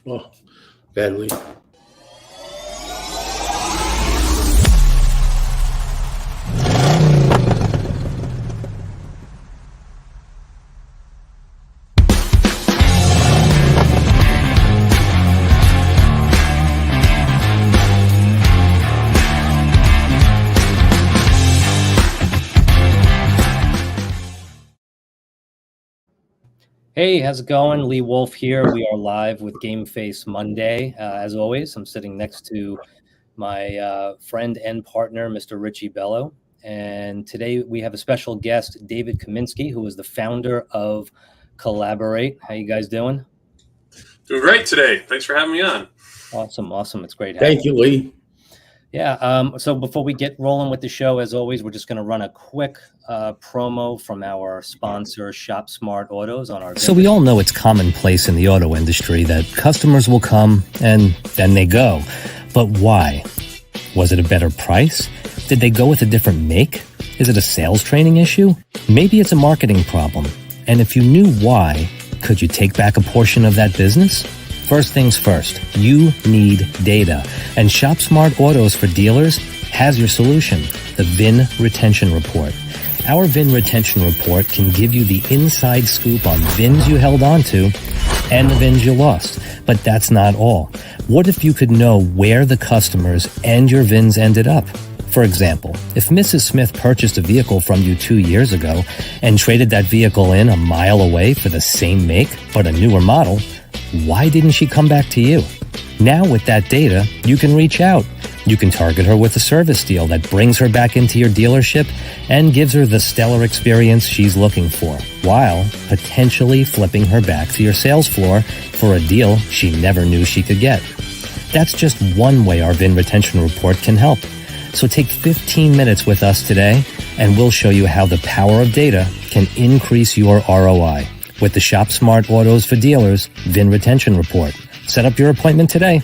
Oh, badly. Hey, how's it going? Lee Wolf here. We are live with Game Face Monday. As always, I'm sitting next to my friend and partner, Mr. Richie Bello. And today we have a special guest, David Kaminski, who is the founder of Collaborate. How you guys doing? Doing great today. Thanks for having me on. Awesome. It's great having Thank you, Lee. Yeah. So before we get rolling with the show, as always, we're just going to run a quick promo from our sponsor, Shop Smart Autos, on our. So we all know it's commonplace in the auto industry that customers will come and then they go. But why? Was it a better price? Did they go with a different make? Is it a sales training issue? Maybe it's a marketing problem. And if you knew why, could you take back a portion of that business? First things first, you need data. And Shop Smart Autos for dealers has your solution, the VIN Retention Report. Our VIN Retention Report can give you the inside scoop on VINs you held onto and the VINs you lost. But that's not all. What if you could know where the customers and your VINs ended up? For example, if Mrs. Smith purchased a vehicle from you 2 years ago and traded that vehicle in a mile away for the same make but a newer model, why didn't she come back to you? Now with that data, you can reach out. You can target her with a service deal that brings her back into your dealership and gives her the stellar experience she's looking for, while potentially flipping her back to your sales floor for a deal she never knew she could get. That's just one way our VIN Retention Report can help. So take 15 minutes with us today, and we'll show you how the power of data can increase your ROI with the Shop Smart Autos for Dealers VIN Retention Report. Set up your appointment today.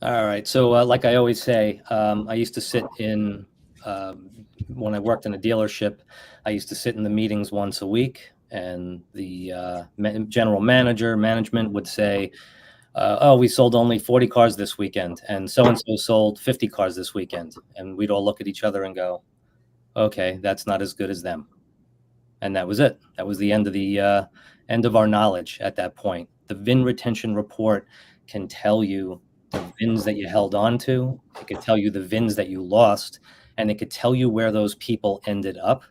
All right. So like I always say, I used to sit in, when I worked in a dealership, I used to sit in the meetings once a week, and the general management would say, oh, we sold only 40 cars this weekend, and so-and-so sold 50 cars this weekend. And we'd all look at each other and go, okay, that's not as good as them. And that was it. That was the end of our knowledge at that point. The VIN Retention Report can tell you the VINs that you held on to. It could tell you the VINs that you lost, and it could tell you where those people ended up,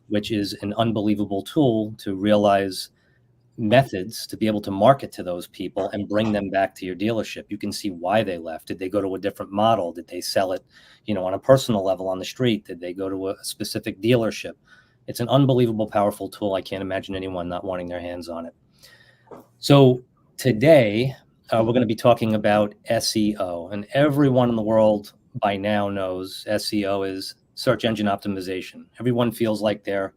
which is an unbelievable tool to realize methods to be able to market to those people and bring them back to your dealership. You can see why they left. Did they go to a different model? Did they sell it, on a personal level on the street? Did they go to a specific dealership? It's an unbelievable, powerful tool. I can't imagine anyone not wanting their hands on it. So today, we're going to be talking about SEO, and everyone in the world by now knows SEO is search engine optimization. Everyone feels like they're,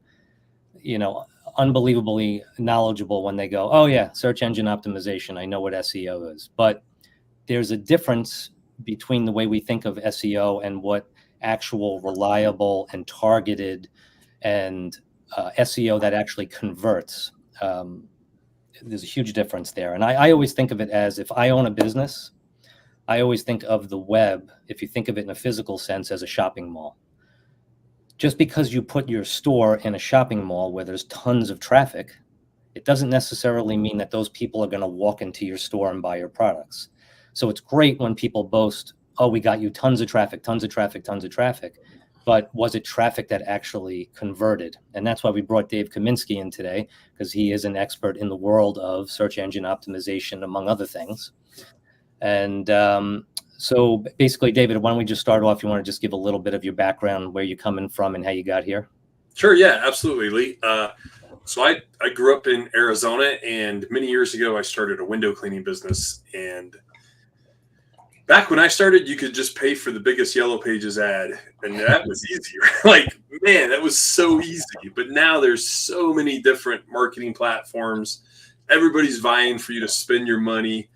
unbelievably knowledgeable when they go, oh yeah, search engine optimization. I know what SEO is. But there's a difference between the way we think of SEO and what actual reliable and targeted and SEO that actually converts. There's a huge difference there. And I always think of it as, if I own a business, I always think of the web, if you think of it in a physical sense, as a shopping mall. Just because you put your store in a shopping mall where there's tons of traffic, it doesn't necessarily mean that those people are going to walk into your store and buy your products. So it's great when people boast, oh, we got you tons of traffic. But was it traffic that actually converted? And that's why we brought Dave Kaminski in today, because he is an expert in the world of search engine optimization, among other things. And so basically, David, why don't we just start off? You want to just give a little bit of your background, where you're coming from and how you got here? Sure. Yeah, absolutely, Lee. So I grew up in Arizona, and many years ago, I started a window cleaning business. And back when I started, you could just pay for the biggest Yellow Pages ad, and that was easy. Like, man, that was so easy. But now there's so many different marketing platforms. Everybody's vying for you to spend your money.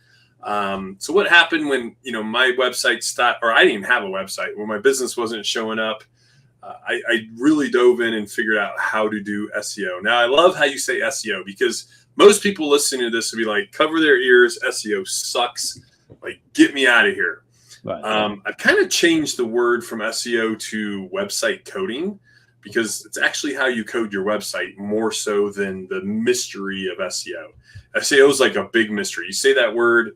So what happened when, my website stopped, or I didn't even have a website, when my business wasn't showing up, I really dove in and figured out how to do SEO. Now, I love how you say SEO, because most people listening to this would be like, cover their ears, SEO sucks, like, get me out of here. Right. I've kind of changed the word from SEO to website coding, because it's actually how you code your website more so than the mystery of SEO. SEO is like a big mystery. You say that word,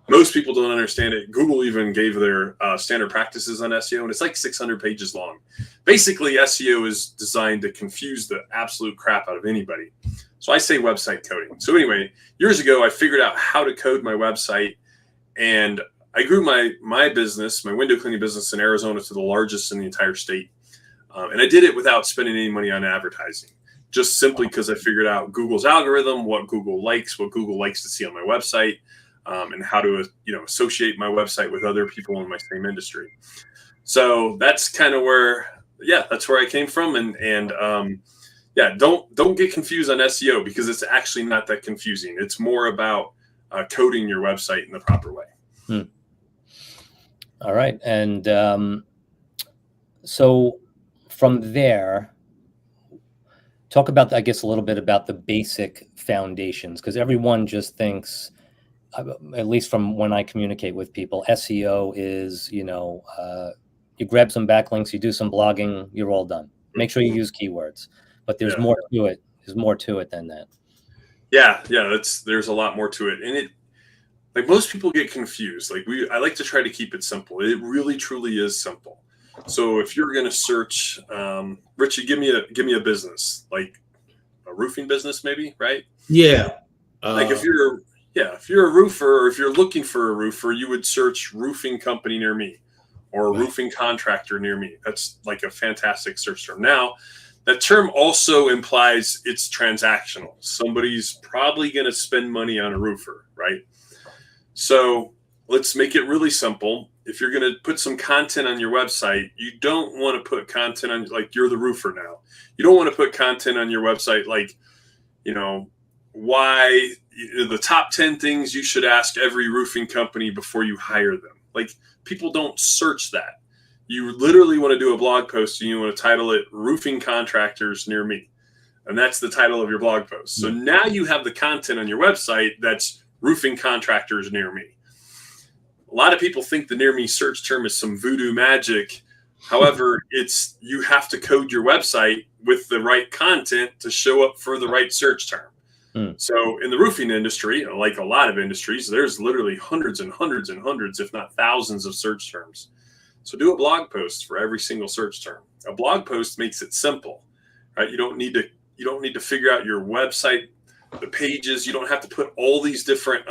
most people don't understand it. Google even gave their standard practices on SEO, and it's like 600 pages long. Basically, SEO is designed to confuse the absolute crap out of anybody. So I say website coding. So anyway, years ago, I figured out how to code my website, and I grew my business, my window cleaning business in Arizona, to the largest in the entire state. And I did it without spending any money on advertising, just simply because I figured out Google's algorithm, what Google likes to see on my website, and how to associate my website with other people in my same industry. So that's kind of where, that's where I came from. And don't get confused on SEO, because it's actually not that confusing. It's more about coding your website in the proper way. All right. And so from there, talk about, I guess, a little bit about the basic foundations, because everyone just thinks, at least from when I communicate with people, SEO is, you grab some backlinks, you do some blogging, you're all done. Make sure you use keywords, but there's more to it. There's more to it than that. Yeah. There's a lot more to it. And it, like, most people get confused. I like to try to keep it simple. It really, truly is simple. So if you're going to search, Richie, give me a business, like a roofing business, maybe, right? Yeah. Like if you're a roofer, or if you're looking for a roofer, you would search roofing company near me, or a roofing contractor near me. That's like a fantastic search term. Now, that term also implies it's transactional. Somebody's probably going to spend money on a roofer, right? So let's make it really simple. If you're going to put some content on your website, you don't want to put content on, like, you're the roofer now. You don't want to put content on your website like, why the top 10 things you should ask every roofing company before you hire them. Like, people don't search that. You literally want to do a blog post, and you want to title it Roofing Contractors Near Me. And that's the title of your blog post. So now you have the content on your website that's roofing contractors near me. A lot of people think the near me search term is some voodoo magic. However, you have to code your website with the right content to show up for the right search term. So in the roofing industry, like a lot of industries, there's literally hundreds and hundreds and hundreds, if not thousands, of search terms. So do a blog post for every single search term. A blog post makes it simple, right? You don't need to figure out your website, the pages. You don't have to put all these different,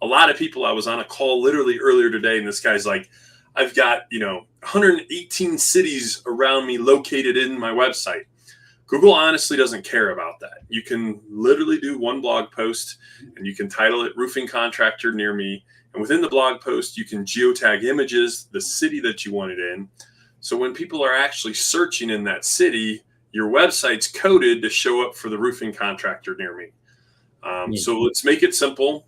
a lot of people, I was on a call literally earlier today, and this guy's like, I've got, 118 cities around me located in my website. Google honestly doesn't care about that. You can literally do one blog post, and you can title it Roofing Contractor Near Me. And within the blog post, you can geotag images, the city that you want it in. So when people are actually searching in that city, your website's coded to show up for the roofing contractor near me. So let's make it simple.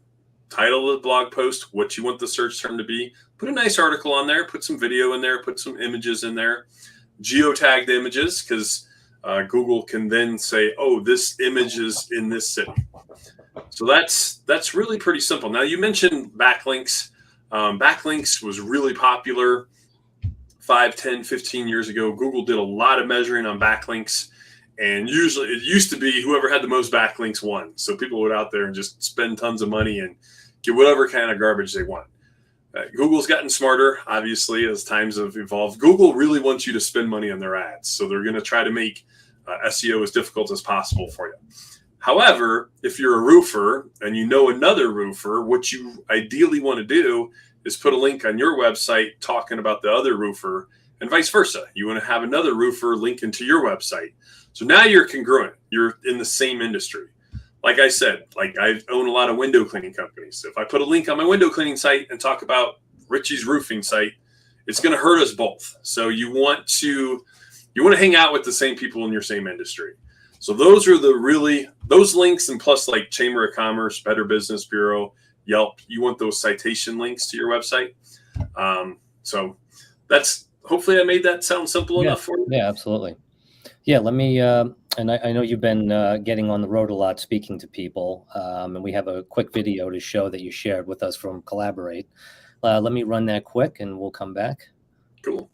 Title of the blog post, what you want the search term to be. Put a nice article on there. Put some video in there. Put some images in there. Geotag the images, because Google can then say, oh, this image is in this city. So that's really pretty simple. Now, you mentioned backlinks. Backlinks was really popular 5, 10, 15 years ago. Google did a lot of measuring on backlinks. And usually it used to be whoever had the most backlinks won. So people would out there and just spend tons of money and get whatever kind of garbage they want. Google's gotten smarter, obviously, as times have evolved. Google really wants you to spend money on their ads. So they're going to try to make SEO as difficult as possible for you. However, if you're a roofer and you know another roofer, what you ideally want to do is put a link on your website talking about the other roofer, and vice versa. You want to have another roofer link into your website. So now you're congruent. You're in the same industry. Like I said, like I own a lot of window cleaning companies. If I put a link on my window cleaning site and talk about Richie's roofing site, it's going to hurt us both. So you want to hang out with the same people in your same industry. So those are those links, and plus like Chamber of Commerce, Better Business Bureau, Yelp. You want those citation links to your website. So that's hopefully I made that sound simple enough for you. Yeah, absolutely. Yeah, let me, and I know you've been getting on the road a lot, speaking to people, and we have a quick video to show that you shared with us from Collaborate. Let me run that quick, and we'll come back. Cool.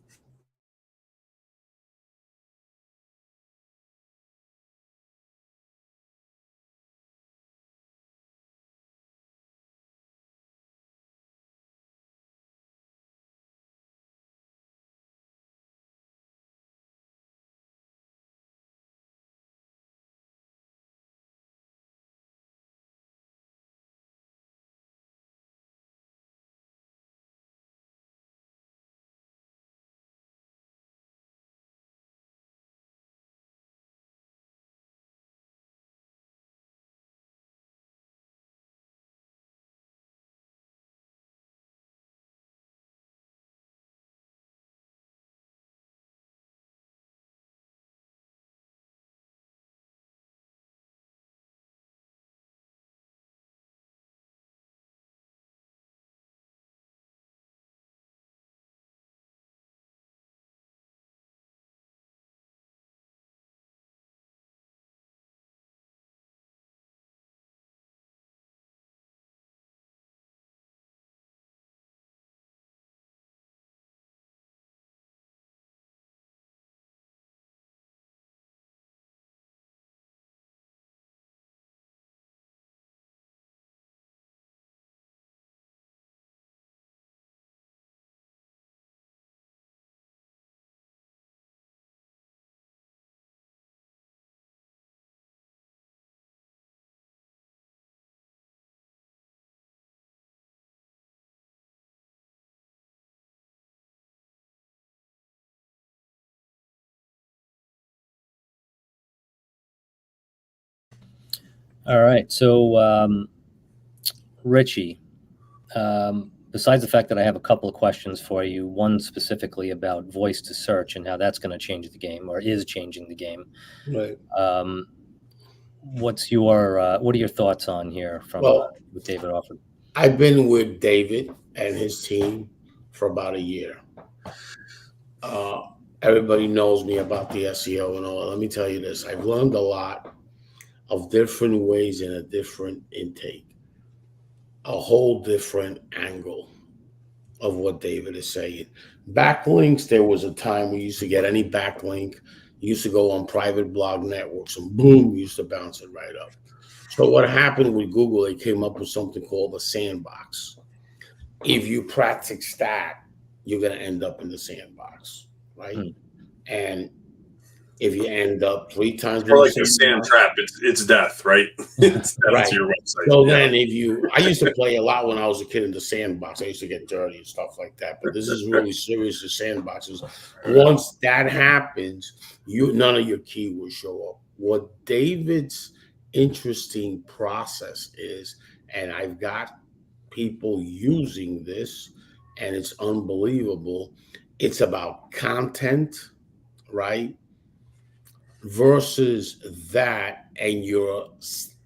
All right. So, Richie, besides the fact that I have a couple of questions for you, one specifically about voice to search and how that's going to change the game, or is changing the game. Right. What are your thoughts on here from Well, what David offered? I've been with David and his team for about a year. Everybody knows me about the SEO and all. Let me tell you this. I've learned a lot of different ways and a different intake, a whole different angle of what David is saying. Backlinks, there was a time we used to get any backlink. You used to go on private blog networks and boom, you used to bounce it right up. So what happened with Google, they came up with something called the sandbox. If you practice that, you're going to end up in the sandbox, right? And if you end up 3 times, or like the sand trap, it's death, right? It's death right to your website. So then, I used to play a lot when I was a kid in the sandbox. I used to get dirty and stuff like that. But this is really serious. The sandboxes. Once that happens, none of your keywords show up. What David's interesting process is, and I've got people using this, and it's unbelievable. It's about content, right? Versus that, and your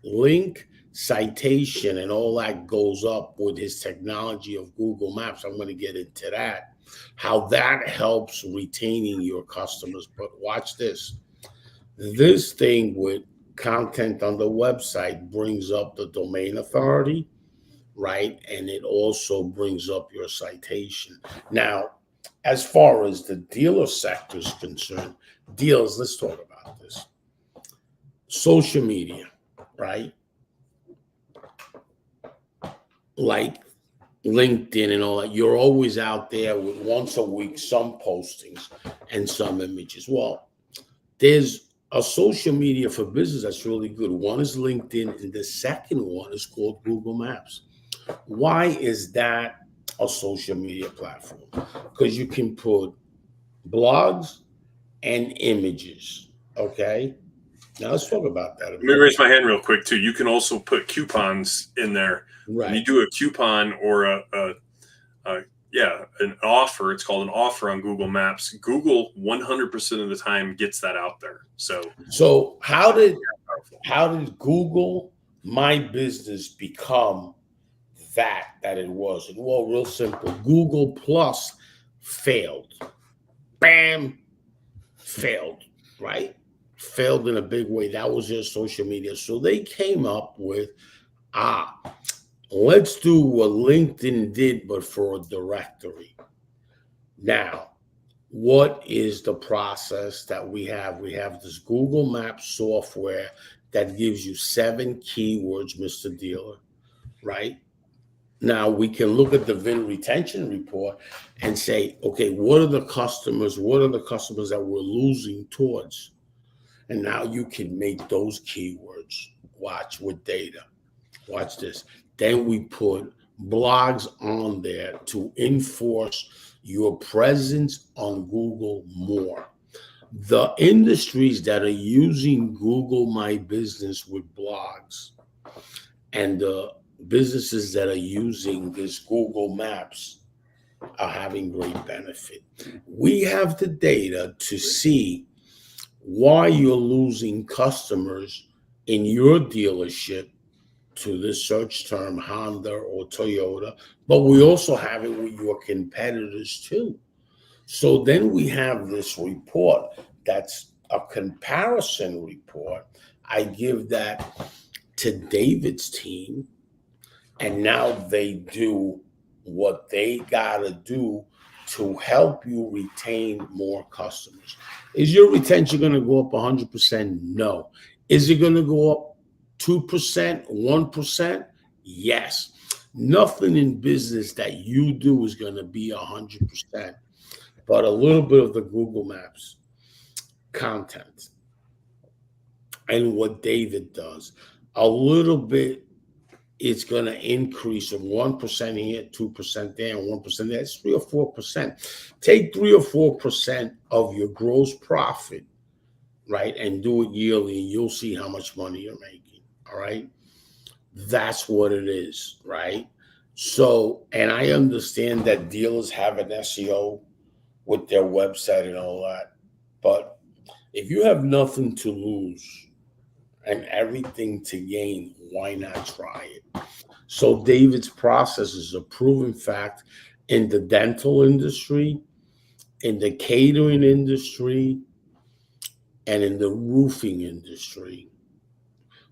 link citation and all that goes up with his technology of Google Maps. I'm going to get into that, how that helps retaining your customers. But watch this. This thing with content on the website brings up the domain authority, right? And it also brings up your citation. Now, as far as the dealer sector is concerned, deals, let's talk about this. Social media, right? Like LinkedIn and all that, you're always out there with once a week, some postings and some images. Well, there's a social media for business that's really good. One is LinkedIn, and the second one is called Google Maps. Why is that a social media platform? Because you can put blogs and images. Okay. Now let's talk about that. Let me raise my hand real quick too. You can also put coupons in there. Right. When you do a coupon or an offer, it's called an offer on Google Maps. Google 100% of the time gets that out there. So how did Google My Business become that it was? Well, real simple. Google Plus failed. bam, failed, right? Failed in a big way. That was their social media. So they came up with, let's do what LinkedIn did, but for a directory. Now, what is the process that we have? We have this Google Maps software that gives you 7 keywords, Mr. Dealer, right? Now we can look at the VIN retention report and say, okay, what are the customers that we're losing towards? And now you can make those keywords. Watch with data. Watch this. Then we put blogs on there to enforce your presence on Google more. The industries that are using Google My Business with blogs and the businesses that are using this Google Maps are having great benefit. We have the data to see why you're losing customers in your dealership to this search term, Honda or Toyota, but we also have it with your competitors too. So then we have this report that's a comparison report. I give that to David's team, and now they do what they gotta do to help you retain more customers. Is your retention gonna go up 100%? No. Is it gonna go up 2%, 1%? Yes. Nothing in business that you do is gonna be 100%, but a little bit of the Google Maps content and what David does, a little bit, it's going to increase from 1% here, 2% there, and 1% there. It's 3 or 4%. Take 3 or 4% of your gross profit, right, and do it yearly, and you'll see how much money you're making. All right, that's what it is, right? So, and I understand that dealers have an SEO with their website and all that, but if you have nothing to lose and everything to gain, why not try it? So David's process is a proven fact in the dental industry, in the catering industry, and in the roofing industry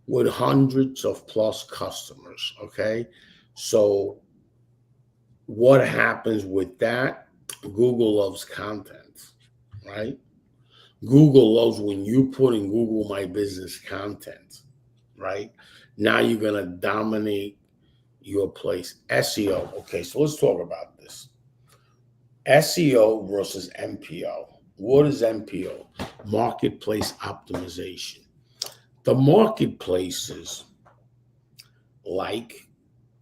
with hundreds of plus customers, okay? So what happens with that? Google loves content, right? Google loves when you put in Google My Business content, right? Now you're going to dominate your place. SEO. Okay, so let's talk about this. SEO versus MPO. What is MPO? Marketplace optimization. The marketplaces, like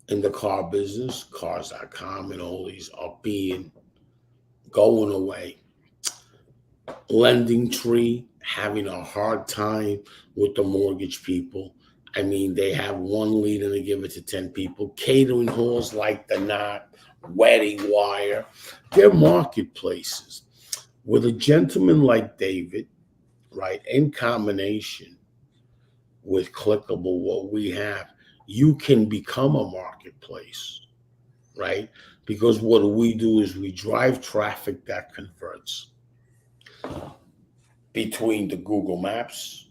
in the car business, cars.com and all these are going away. Lending Tree having a hard time with the mortgage people. I mean, they have one lead and they give it to 10 people. Catering halls like the Knot, Wedding Wire, they're marketplaces. With a gentleman like David, right, in combination with Clickable, what we have, you can become a marketplace, right? Because what we do is we drive traffic that converts between the Google Maps,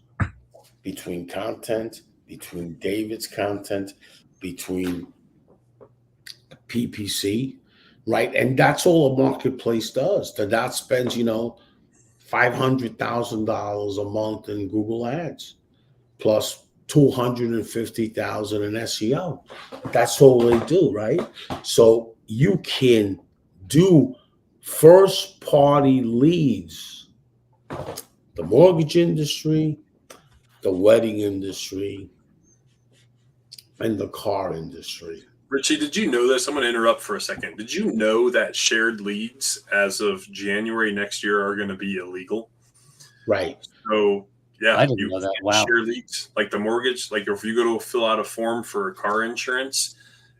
between content, between David's content, between PPC, right? And that's all a marketplace does. The Dot spends, $500,000 a month in Google Ads, plus $250,000 in SEO. That's all they do, right? So you can do first-party leads, the mortgage industry, the wedding industry, and the car industry. Richie, did you know this? I'm going to interrupt for a second. Did you know that shared leads as of January next year are going to be illegal? Right. So, yeah, I didn't know that. Wow. Share leads, like the mortgage, like if you go to fill out a form for car insurance,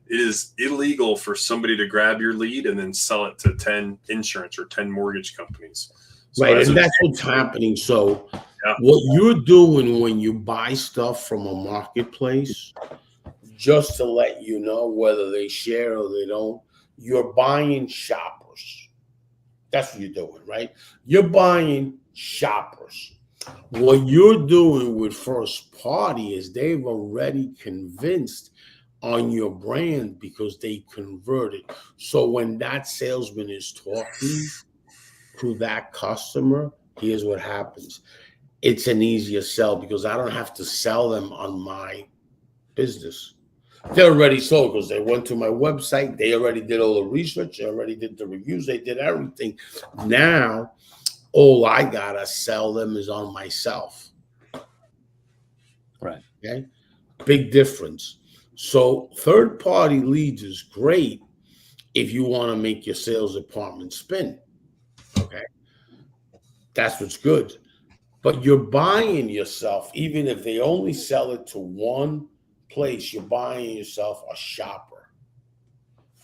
it is illegal for somebody to grab your lead and then sell it to 10 insurance or 10 mortgage companies. So right, and that's what's happening. So what you're doing when you buy stuff from a marketplace, just to let you know whether they share or they don't, you're buying shoppers, That's what you're doing, right? You're buying shoppers. What you're doing with first party is they've already convinced on your brand because they converted. So when that salesman is talking to that customer, here's what happens. It's an easier sell because I don't have to sell them on my business. They're already sold because they went to my website. They already did all the research. They already did the reviews. They did everything. Now, all I gotta sell them is on myself. Right. Okay. Big difference. So third party leads is great if you want to make your sales department spin. Okay. That's what's good. But you're buying yourself, even if they only sell it to one place, you're buying yourself a shopper.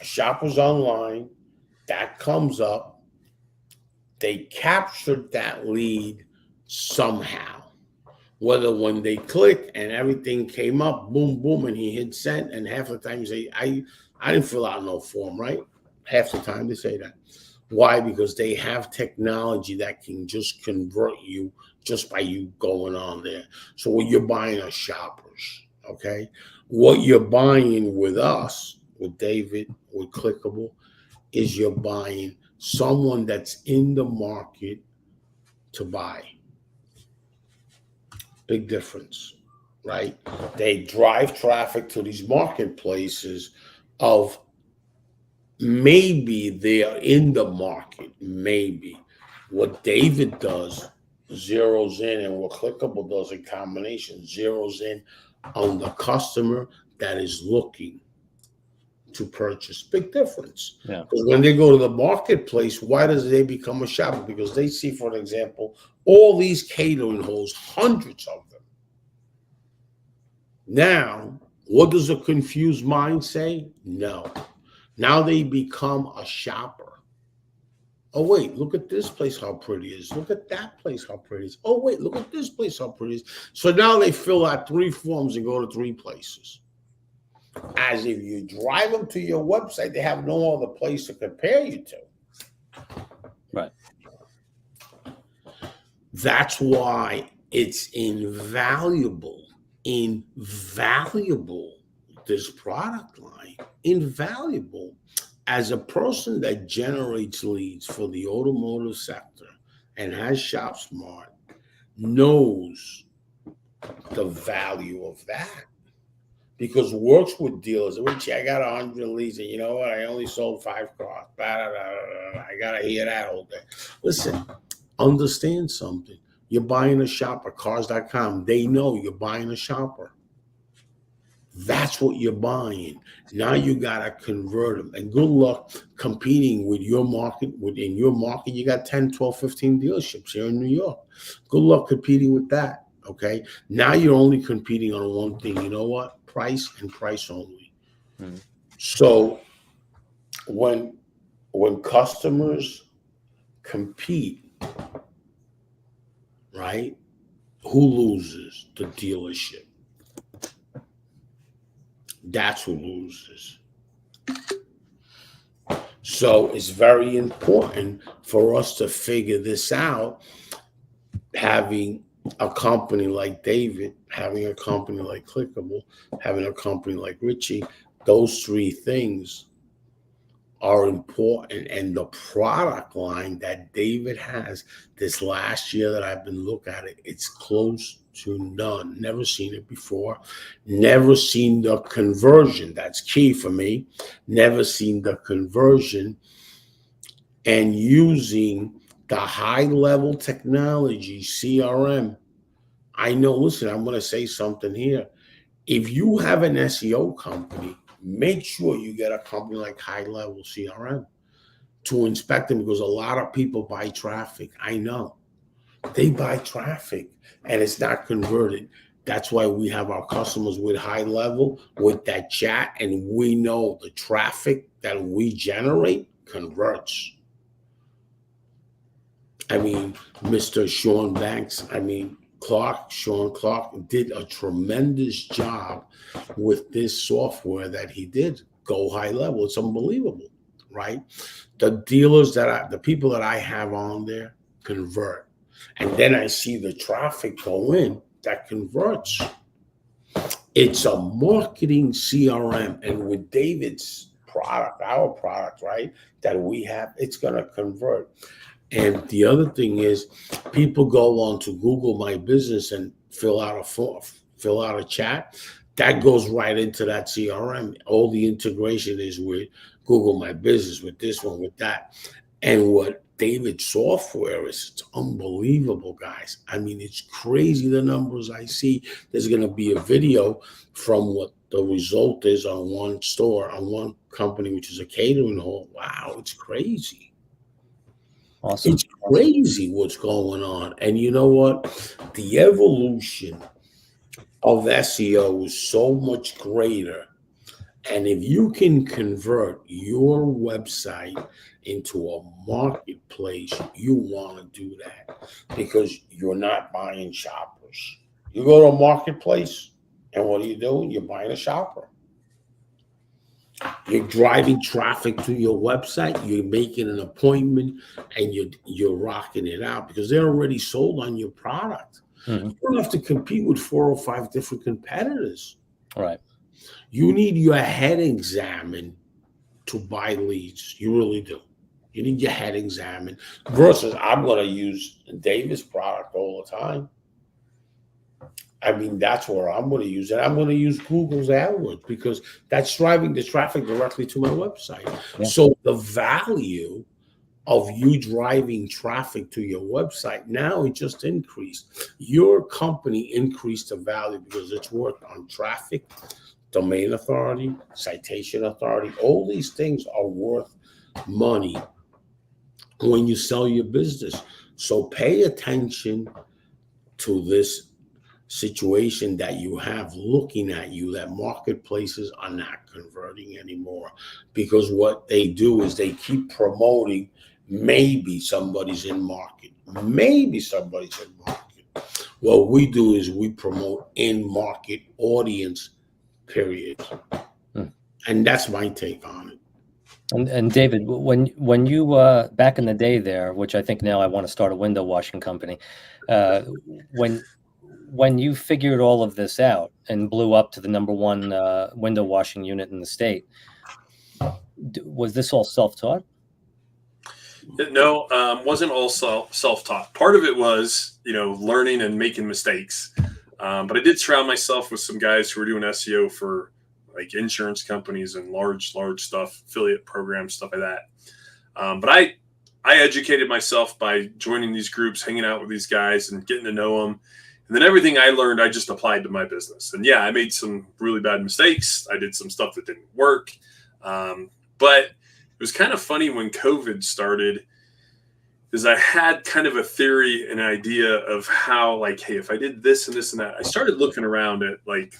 A shopper's online, that comes up, they captured that lead somehow. Whether when they click and everything came up, boom, boom, and he hit send, and half the time you say, I didn't fill out no form, right? Half the time they say that. Why? Because they have technology that can just convert you just by you going on there. So what you're buying are shoppers, okay? What you're buying with us, with David, with Clickable, is you're buying someone that's in the market to buy. Big difference, right? They drive traffic to these marketplaces of maybe they are in the market, maybe. What David does zeroes in, and what Clickable does in combination zeroes in on the customer that is looking to purchase. Big difference. Yeah. Because when they go to the marketplace, why does they become a shopper? Because they see, for example, all these catering halls, hundreds of them. Now, what does a confused mind say? No. Now they become a shopper. Oh, wait, look at this place, how pretty it is. Look at that place, how pretty it is. Oh, wait, look at this place, how pretty it is. So now they fill out 3 forms and go to 3 places. As if you drive them to your website, they have no other place to compare you to. Right. That's why it's invaluable, this product line, invaluable. As a person that generates leads for the automotive sector and has ShopSmart, knows the value of that. Because works with dealers. Richie, I got 100 leads, and you know what? I only sold 5 cars. I got to hear that all day. Listen, understand something. You're buying a shopper, cars.com. They know you're buying a shopper. That's what you're buying. Now you got to convert them. And good luck competing with your market. Within your market, you got 10, 12, 15 dealerships here in New York. Good luck competing with that, okay? Now you're only competing on one thing. You know what? Price and price only. Mm-hmm. So when customers compete, right, who loses? The dealership. That's who loses. So it's very important for us to figure this out, having a company like David, having a company like Clickable, having a company like Richie. Those 3 things are important. And the product line that David has this last year that I've been looking at it, it's close to none. Never seen it before. Never seen the conversion. That's key for me. Never seen the conversion. And using the high-level technology, CRM. I know, listen, I'm going to say something here. If you have an SEO company, make sure you get a company like high-level CRM to inspect them, because a lot of people buy traffic. I know. They buy traffic and it's not converted. That's why we have our customers with high level, with that chat, and we know the traffic that we generate converts. I mean, Mr. Sean Banks, Sean Clark did a tremendous job with this software that he did. Go high level. It's unbelievable, right? The dealers the people that I have on there convert. And then I see the traffic go in that converts. It's a marketing CRM. And with David's product, our product, right, that we have, it's going to convert. And the other thing is, people go on to Google My Business and fill out a chat. That goes right into that CRM. All the integration is with Google My Business, with this one, with that. And what David's software is, it's unbelievable, guys. I mean, it's crazy the numbers I see. There's going to be a video from what the result is on one store, on one company, which is a catering hall. Wow, it's crazy. Awesome. It's crazy what's going on. And you know what? The evolution of SEO is so much greater. And if you can convert your website into a marketplace, you want to do that because you're not buying shoppers. You go to a marketplace, and what are you doing? You're buying a shopper. You're driving traffic to your website. You're making an appointment, and you're rocking it out because they're already sold on your product. Mm-hmm. You don't have to compete with 4 or 5 different competitors. Right. You need your head examined to buy leads. You really do. You need your head examined versus I'm going to use David's product all the time. I mean, that's where I'm going to use it. I'm going to use Google's AdWords because that's driving the traffic directly to my website. Yeah. So the value of you driving traffic to your website, now it just increased. Your company increased the value because it's worked on traffic, domain authority, citation authority. All these things are worth money when you sell your business. So pay attention to this situation that you have looking at you, that marketplaces are not converting anymore because what they do is they keep promoting maybe somebody's in market. Maybe somebody's in market. What we do is we promote in market audience, period. And that's my take on it. And David, when you back in the day there, which I think now I want to start a window washing company, when you figured all of this out and blew up to the #1 window washing unit in the state, was this all self-taught? No, wasn't all self-taught. Part of it was, learning and making mistakes. But I did surround myself with some guys who were doing SEO for like insurance companies and large stuff, affiliate programs, stuff like that. But I educated myself by joining these groups, hanging out with these guys and getting to know them. And then everything I learned, I just applied to my business. And yeah, I made some really bad mistakes. I did some stuff that didn't work. But it was kind of funny when COVID started, is I had kind of a theory, an idea of how, like, hey, if I did this and this and that, I started looking around at, like,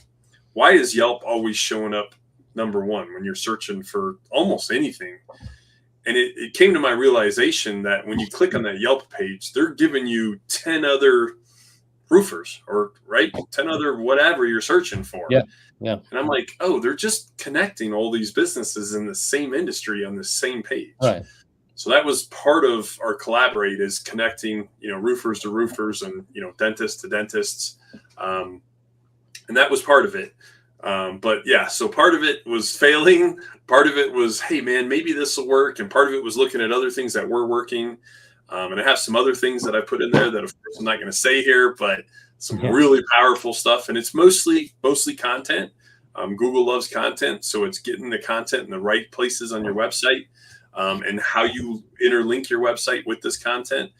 why is Yelp always showing up #1 when you're searching for almost anything? And it came to my realization that when you click on that Yelp page, they're giving you 10 other roofers or 10 other whatever you're searching for. Yeah. And I'm like, oh, they're just connecting all these businesses in the same industry on the same page. Right. So that was part of our collaborate, is connecting, roofers to roofers and, dentists to dentists. And that was part of it. But yeah, so part of it was failing. Part of it was, hey man, maybe this will work. And part of it was looking at other things that were working. And I have some other things that I put in there that, of course, I'm not going to say here, but some really powerful stuff. And it's mostly content. Google loves content. So it's getting the content in the right places on your website, and how you interlink your website with this content.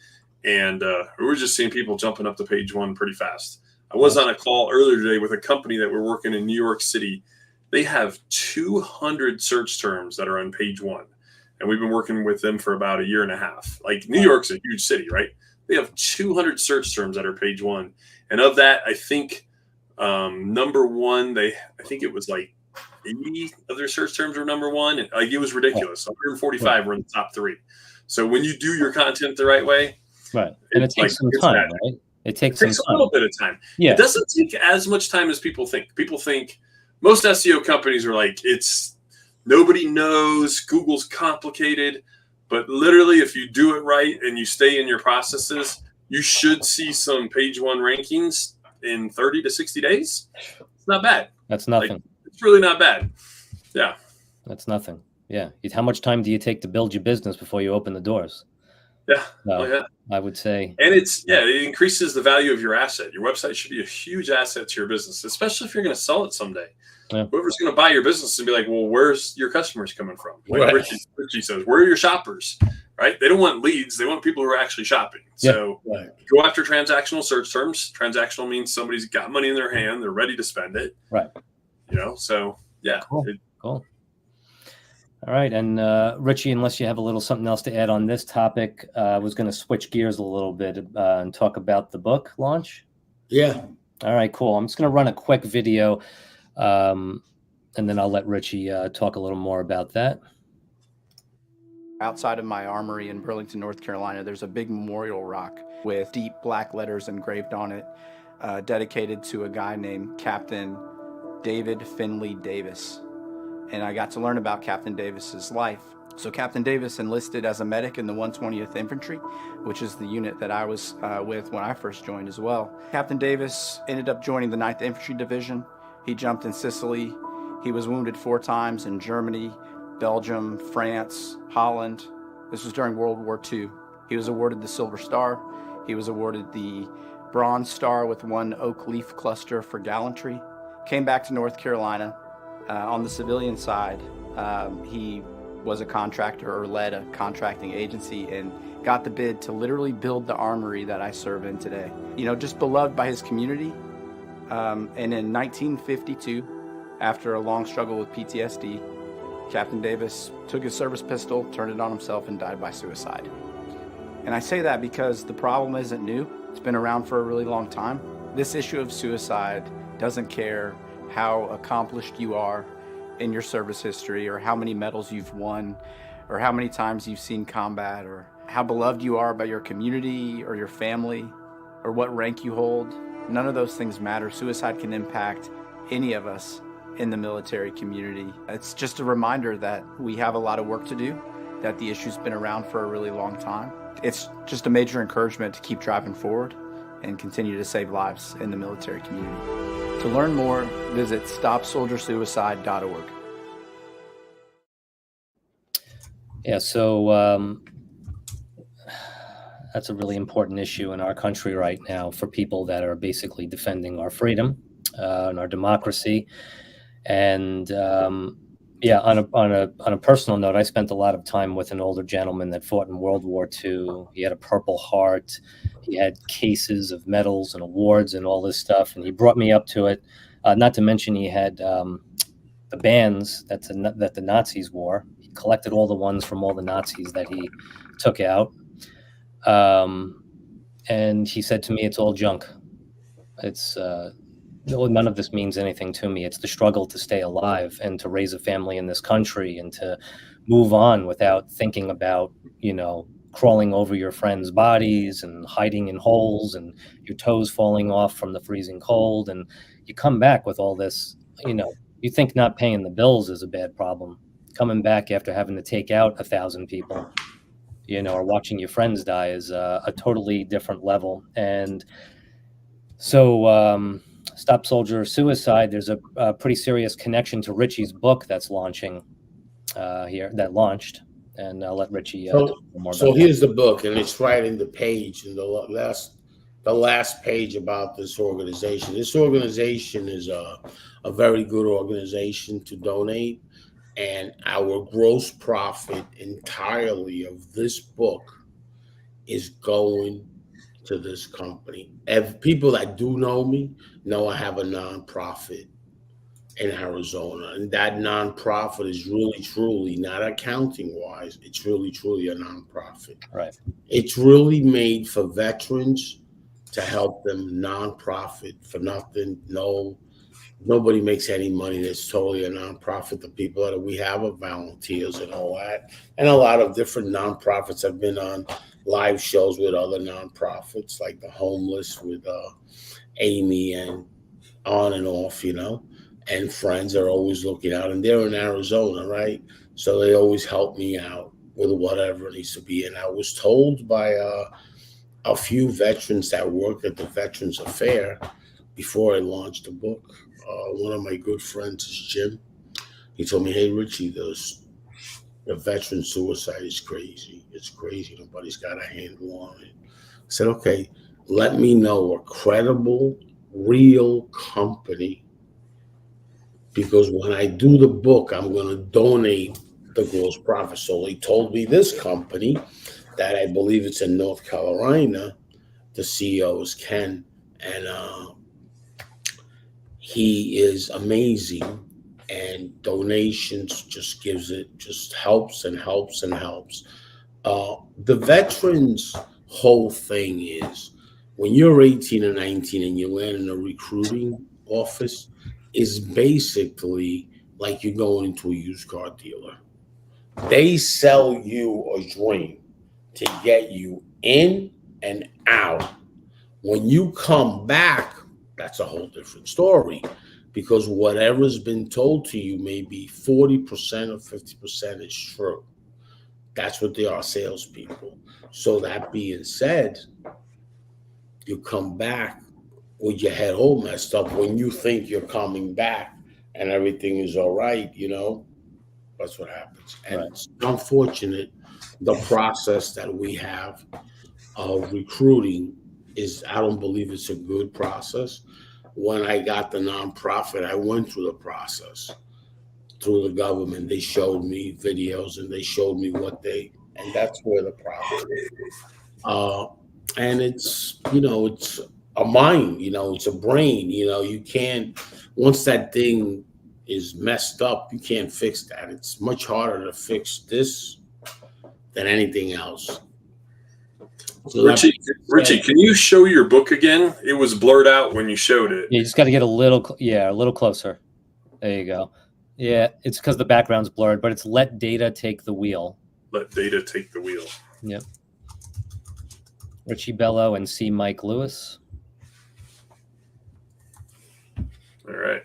And we were just seeing people jumping up to page 1 pretty fast. I was on a call earlier today with a company that we're working in New York City. They have 200 search terms that are on page 1. And we've been working with them for about 1.5 years. Like, New York's a huge city, right? They have 200 search terms that are page 1. And of that, I think #1, I think it was like 80 of their search terms were #1. Like, it was ridiculous. 145 were in the top 3. So when you do your content the right way, right, and it takes some time, right? It takes a little bit of time. Yeah. It doesn't take as much time as people think. People think most SEO companies are like, it's Nobody knows. Google's complicated, but literally, if you do it right and you stay in your processes, you should see some page one rankings in 30 to 60 days. It's not bad. That's nothing. Like, it's really not bad. Yeah. That's nothing. Yeah. How much time do you take to build your business before you open the doors? Yeah. No, Oh, yeah. I would say. And it increases the value of your asset. Your website should be a huge asset to your business, especially if you're going to sell it someday. Yeah. Whoever's going to buy your business and be like, well, where's your customers coming from? Like Right. Richie says, where are your shoppers? Right? They don't want leads. They want people who are actually shopping. Yeah. So Right. go after transactional search terms. Transactional means somebody's got money in their hand. They're ready to spend it. Right. So yeah. Cool. Cool. All right. And Richie, unless you have a little something else to add on this topic, I was going to switch gears a little bit and talk about the book launch. Yeah. All right, cool. I'm just going to run a quick video and then I'll let Richie talk a little more about that. Outside of my armory in Burlington, North Carolina, there's a big memorial rock with deep black letters engraved on it, dedicated to a guy named Captain David Finley Davis. And I got to learn about Captain Davis's life. So Captain Davis enlisted as a medic in the 120th Infantry, which is the unit that I was with when I first joined as well. Captain Davis ended up joining the 9th Infantry Division. He jumped in Sicily. He was wounded 4 times in Germany, Belgium, France, Holland. This was during World War II. He was awarded the Silver Star. He was awarded the Bronze Star with 1 oak leaf cluster for gallantry. Came back to North Carolina. On the civilian side, he was a contractor or led a contracting agency and got the bid to literally build the armory that I serve in today. Just beloved by his community. And in 1952, after a long struggle with PTSD, Captain Davis took his service pistol, turned it on himself, and died by suicide. And I say that because the problem isn't new. It's been around for a really long time. This issue of suicide doesn't care how accomplished you are in your service history, or how many medals you've won, or how many times you've seen combat, or how beloved you are by your community or your family, or what rank you hold. None of those things matter. Suicide can impact any of us in the military community. It's just a reminder that we have a lot of work to do, that the issue's been around for a really long time. It's just a major encouragement to keep driving forward and continue to save lives in the military community. To learn more, visit stopsoldiersuicide.org. Yeah, so that's a really important issue in our country right now for people that are basically defending our freedom and our democracy. And yeah, on a personal note, I spent a lot of time with an older gentleman that fought in World War II. He had a Purple Heart. He had cases of medals and awards and all this stuff, and he brought me up to it. Not to mention he had the bands that the Nazis wore. He collected all the ones from all the Nazis that he took out. And he said to me, it's all junk. It's none of this means anything to me. It's the struggle to stay alive and to raise a family in this country and to move on without thinking about, crawling over your friends' bodies and hiding in holes and your toes falling off from the freezing cold. And you come back with all this, you think not paying the bills is a bad problem. Coming back after having to take out 1,000 people, or watching your friends die is a totally different level. And so Stop Soldier Suicide, there's a pretty serious connection to Richie's book that's launching that launched. And I'll let Richie talk more about So that. here's the book, and it's right in the page, in the last page about this organization. This organization is a very good organization to donate, and our gross profit entirely of this book is going to this company. People that do know me know I have a nonprofit in Arizona, and that nonprofit is really truly, not accounting wise, it's really truly a nonprofit. Right. It's really made for veterans to help them, nonprofit for nothing. Nobody makes any money. It's totally a nonprofit. The people that we have are volunteers and all that, and a lot of different nonprofits have been on live shows with other nonprofits like the homeless with Amy and on and off, and friends are always looking out, and they're in Arizona, right? So they always help me out with whatever needs to be. And I was told by a few veterans that work at the Veterans Affair before I launched the book. One of my good friends is Jim. He told me, "Hey, Richie, the veteran suicide is crazy. It's crazy. Nobody's got a handle on it." I said, "Okay, let me know a credible, real company, because when I do the book, I'm going to donate the gross profit." So they told me this company that I believe it's in North Carolina. The CEO is Ken, and he is amazing. And donations just helps and helps and helps. The veterans' whole thing is, when you're 18 or 19 and you land in a recruiting office, is basically like you're going into a used car dealer. They sell you a dream to get you in and out. When you come back, that's a whole different story, because whatever's been told to you, maybe 40% or 50% is true. That's what they are, salespeople. So that being said, you come back with your head all messed up when you think you're coming back and everything is all right, that's what happens. And Right. It's unfortunate, the process that we have of recruiting I don't believe it's a good process. When I got the nonprofit, I went through the process through the government. They showed me videos and they showed me and that's where the problem is. And it's a mind, it's a brain, you can't, once that thing is messed up, you can't fix that. It's much harder to fix this than anything else. So Richie, can you show your book again? It was blurred out when you showed it. You just got to get a little closer. There you go. Yeah, it's because the background's blurred, but it's Let Data Take the Wheel. Let Data Take the Wheel. Yep. Richie Bello and C. Mike Lewis. All right.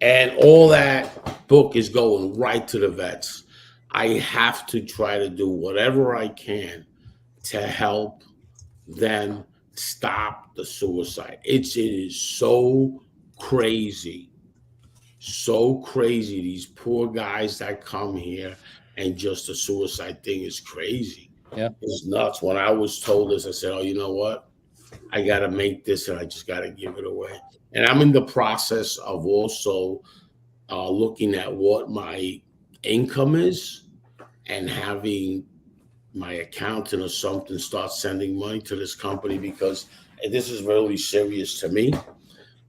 And all that book is going right to the vets. I have to try to do whatever I can to help them stop the suicide. It is so crazy. So crazy. These poor guys that come here, and just the suicide thing is crazy. Yeah. It's nuts. When I was told this, I said, "Oh, you know what? I got to make this and I just got to give it away." And I'm in the process of also looking at what my income is and having my accountant or something start sending money to this company, because this is really serious to me.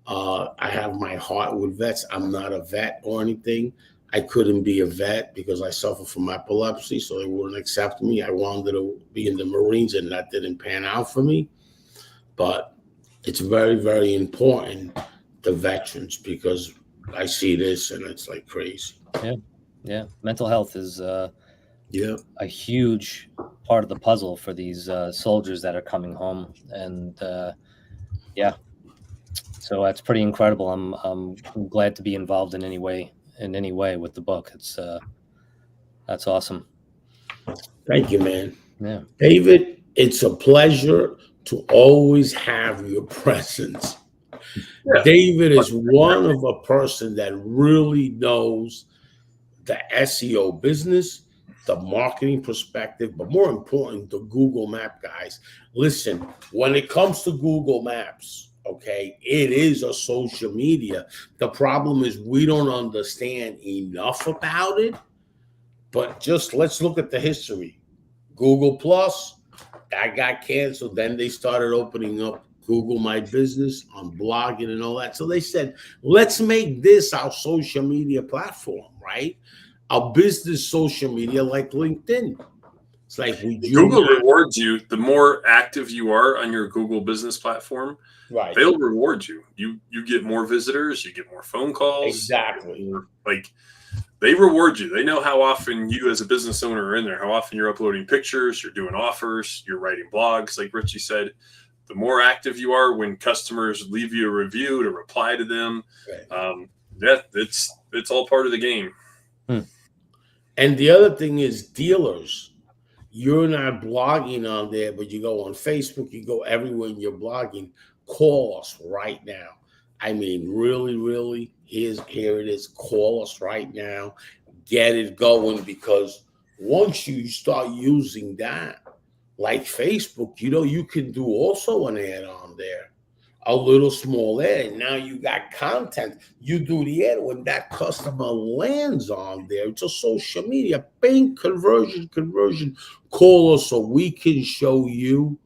I have my heart with vets. I'm not a vet or anything. I couldn't be a vet because I suffer from epilepsy, so they wouldn't accept me. I wanted to be in the Marines, and that didn't pan out for me. But it's very, very important to veterans, because I see this and it's like crazy. Yeah. Mental health is a huge part of the puzzle for these soldiers that are coming home, and so that's pretty incredible. I'm glad to be involved in any way with the book. It's that's awesome. Thank you, man. Yeah, David, it's a pleasure to always have your presence. Yeah. David is one of a person that really knows the SEO business, the marketing perspective, but more important, the Google Map guys. Listen, when it comes to Google Maps, okay, it is a social media. The problem is we don't understand enough about it, but just let's look at the history. Google Plus, that got canceled. Then they started opening up Google My Business on blogging and all that. So they said, let's make this our social media platform, right? Our business social media like LinkedIn. It's like Google rewards you. The more active you are on your Google business platform, right, they'll reward you. You get more visitors, you get more phone calls. Exactly. Like they reward you. They know how often you as a business owner are in there, how often you're uploading pictures, you're doing offers, you're writing blogs, like Richie said. the more active you are when customers leave you a review, to reply to them. Right. Yeah, it's all part of the game. And the other thing is dealers. You're not blogging on there, but you go on Facebook, you go everywhere and you're blogging. Call us right now. I mean, really, really, here it is. Call us right now. Get it going, because once you start using that, like Facebook, you can do also an ad on there, a little small ad. Now you got content. You do the ad when that customer lands on there. It's a social media. Bing, conversion. Call us so we can show you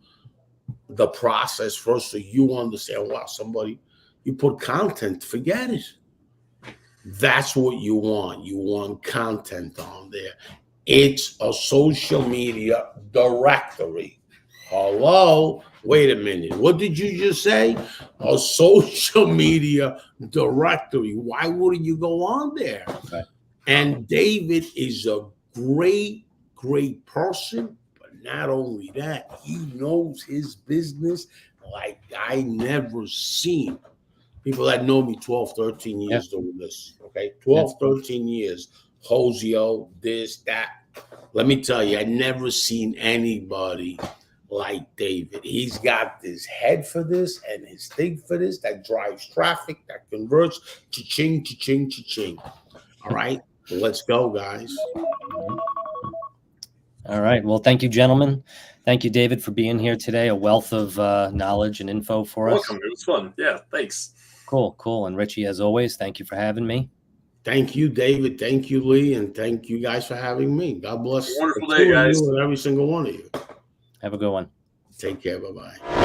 the process first, so you understand. Wow, you put content, forget it. That's what you want. You want content on there. It's a social media directory. Hello? Wait a minute. What did you just say? A social media directory. Why wouldn't you go on there? Right. And David is a great person. But not only that, he knows his business like I never seen. People that know me 12, 13 years doing this, okay? 12, 13 years. Hosio, this, that. Let me tell you, I never seen anybody like David. He's got this head for this and his thing for this that drives traffic, that converts. Cha-ching, cha-ching, cha-ching. All right? Let's go, guys. All right. Well, thank you, gentlemen. Thank you, David, for being here today. A wealth of knowledge and info for us. Welcome. It was fun. Yeah, thanks. Cool. And Richie, as always, thank you for having me. Thank you, David. Thank you, Lee. And thank you guys for having me. God bless. Wonderful day, guys. And every single one of you. Have a good one. Take care. Bye-bye.